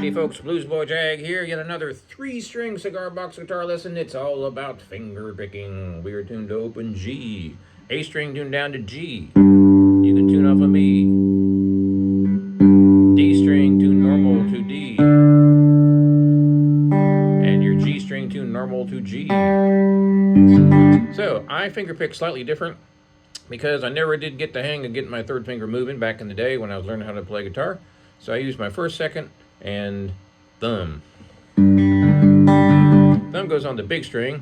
Howdy folks, Bluesboyjag here, yet another 3-string cigar box guitar lesson. It's all about finger picking. We are tuned to open G. A string tuned down to G. You can tune off of me. D string tuned normal to D. And your G string tuned normal to G. So, I finger pick slightly different because I never did get the hang of getting my third finger moving back in the day when I was learning how to play guitar. So I used my first, second, and thumb. Thumb goes on the big string.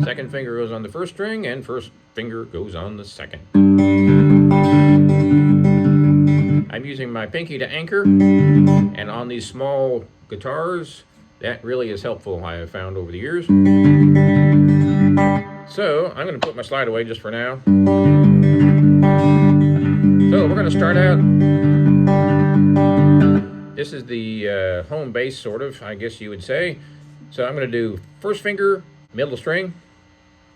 Second finger goes on the first string, and first finger goes on the second. I'm using my pinky to anchor, and on these small guitars, that really is helpful, I have found over the years. So, I'm going to put my slide away just for now. So, we're going to start out. This is the home base, sort of, I guess you would say. So, I'm going to do first finger, middle string,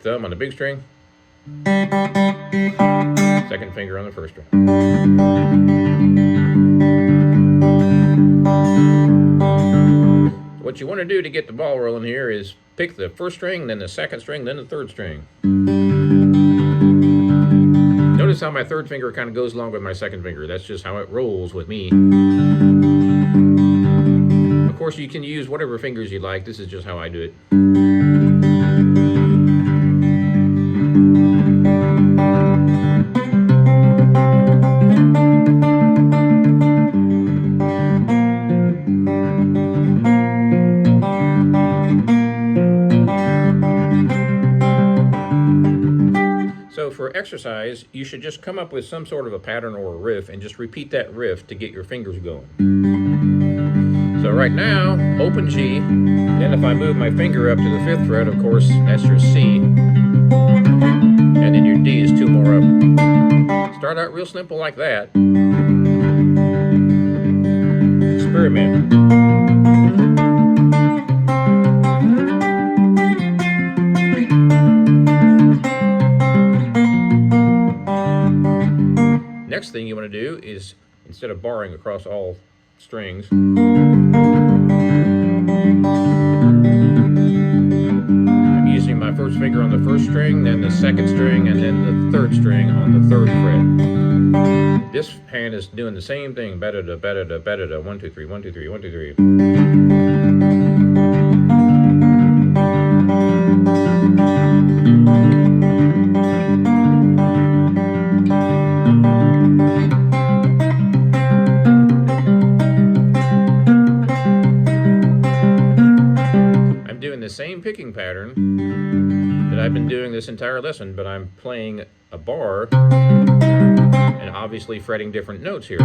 thumb on the big string, second finger on the first string. What you want to do to get the ball rolling here is pick the first string, then the second string, then the third string. Notice how my third finger kind of goes along with my second finger. That's just how it rolls with me. Of course, you can use whatever fingers you like. This is just how I do it. So for exercise, you should just come up with some sort of a pattern or a riff and just repeat that riff to get your fingers going. So right now, open G, then if I move my finger up to the 5th fret, of course, that's your C, and then your D is 2 more up. Start out real simple like that. Experiment. Next thing you want to do is, instead of barring across all strings, I'm using my first finger on the first string, then the second string, and then the third string on the 3rd fret. This hand is doing the same thing. Ba-da-da, ba-da-da, ba-da-da, 1, 2, 3, 1, 2, 3, 1, 2, 3. The same picking pattern that I've been doing this entire lesson, but I'm playing a bar and obviously fretting different notes here.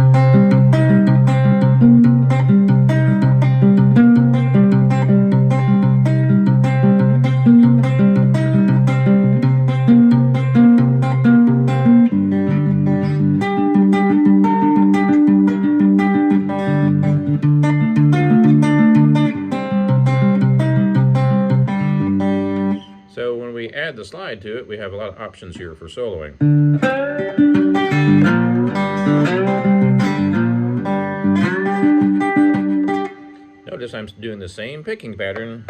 So when we add the slide to it, we have a lot of options here for soloing. Notice I'm doing the same picking pattern.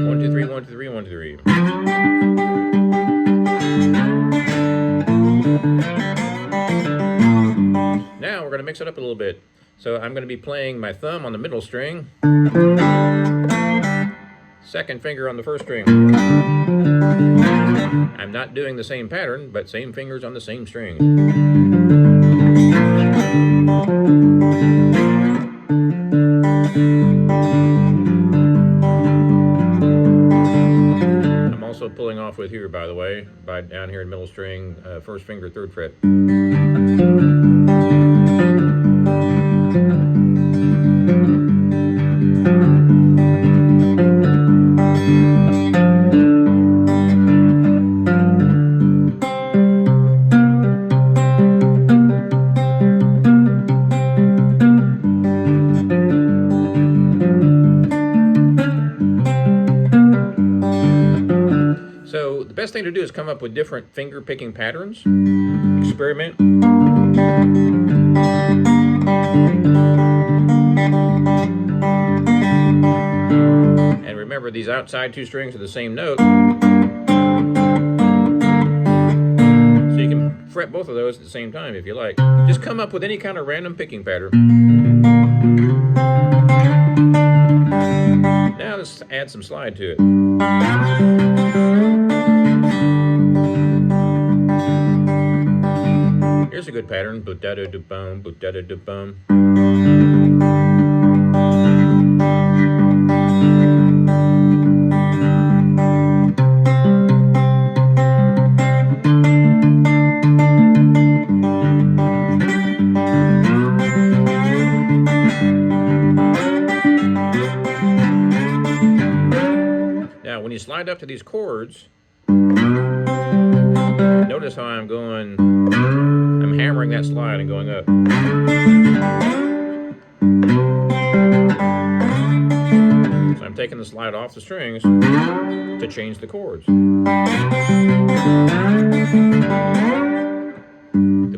One, two, three, 1, 2, 3, 1, 2, 3. Now we're going to mix it up a little bit. So I'm going to be playing my thumb on the middle string, second finger on the first string. I'm not doing the same pattern, but same fingers on the same string. I'm also pulling off with here, by the way, by down here in middle string, first finger, 3rd fret. best thing to do is come up with different finger picking patterns. Experiment. And remember, these outside two strings are the same note. So you can fret both of those at the same time if you like. Just come up with any kind of random picking pattern. Now let's add some slide to it. Here's a good pattern. Boot-da-da-da-bum, boot-da-da-da-bum. Now, when you slide up to these chords, notice how I'm hammering that slide and going up. So I'm taking the slide off the strings to change the chords. The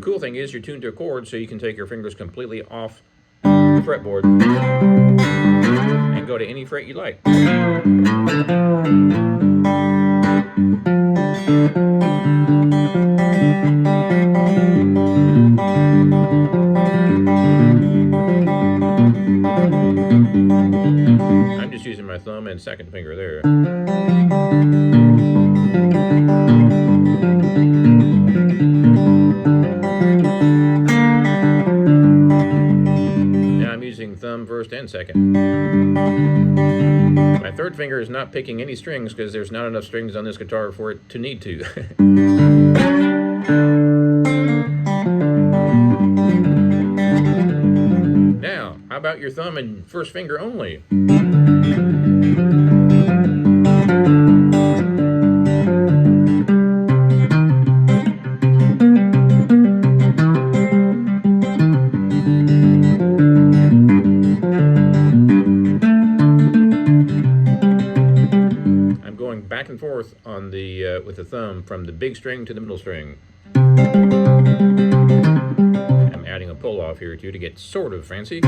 cool thing is you're tuned to a chord, so you can take your fingers completely off the fretboard and go to any fret you like. I'm just using my thumb and second finger there. Now I'm using thumb first and second. My third finger is not picking any strings because there's not enough strings on this guitar for it to need to. Now, how about your thumb and first finger only? I'm going back and forth on the with the thumb from the big string to the middle string. I'm adding a pull off here too to get sort of fancy.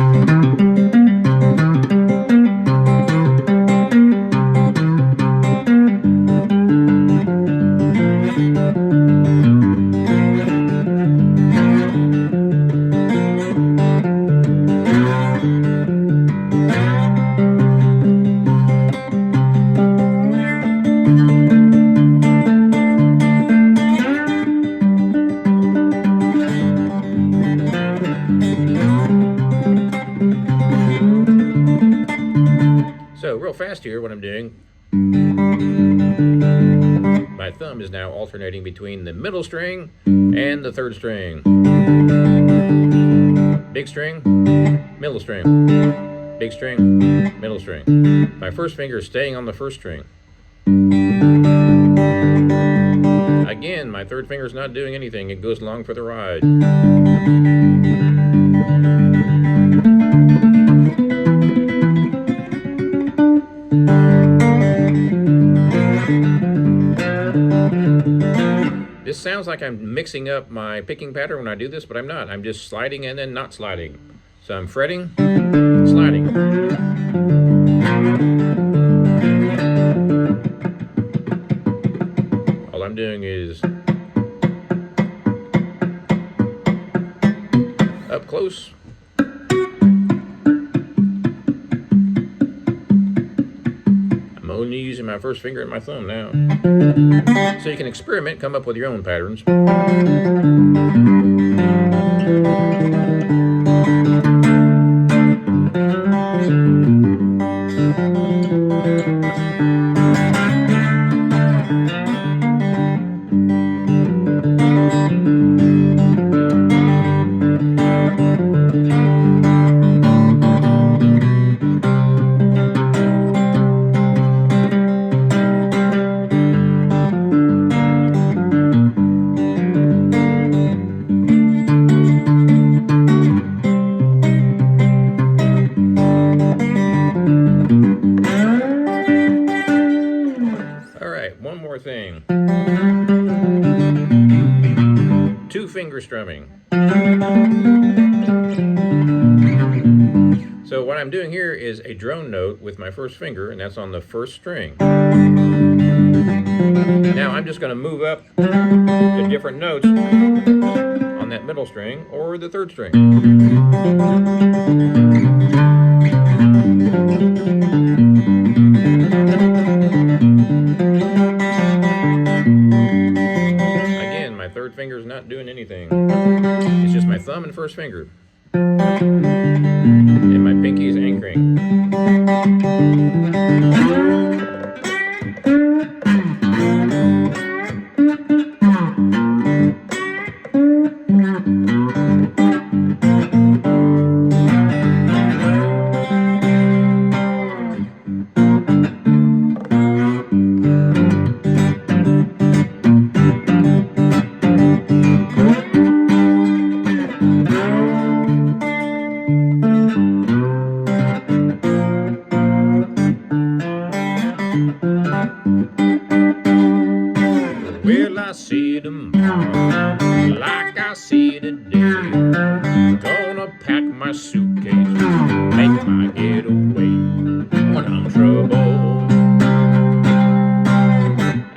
So real fast here, what I'm doing, my thumb is now alternating between the middle string and the third string. Big string, middle string, big string, middle string. My first finger is staying on the first string. Again, my third finger is not doing anything, it goes along for the ride. This sounds like I'm mixing up my picking pattern when I do this, but I'm not. I'm just sliding and then not sliding. So I'm fretting, sliding. All I'm doing is up close. I'm only using my first finger and my thumb now. So you can experiment, come up with your own patterns. string. So what I'm doing here is a drone note with my first finger, and that's on the first string. Now I'm just going to move up to different notes on that middle string or the third string. Again, my third finger is not doing anything. It's just my thumb and first finger. And my pinky is anchoring. Well, I see tomorrow like I see today. Gonna pack my suitcase, make my getaway when I'm troubled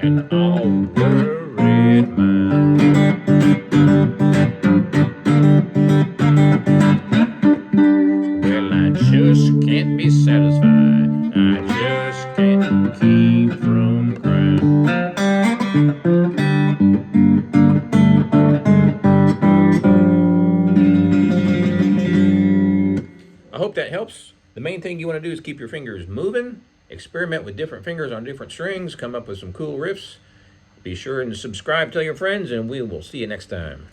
and all worried mind. Well, I just can't be satisfied. I just can't keep from crying. I hope that helps. The main thing you want to do is keep your fingers moving, experiment with different fingers on different strings, come up with some cool riffs. Be sure and subscribe, tell your friends, and we will see you next time.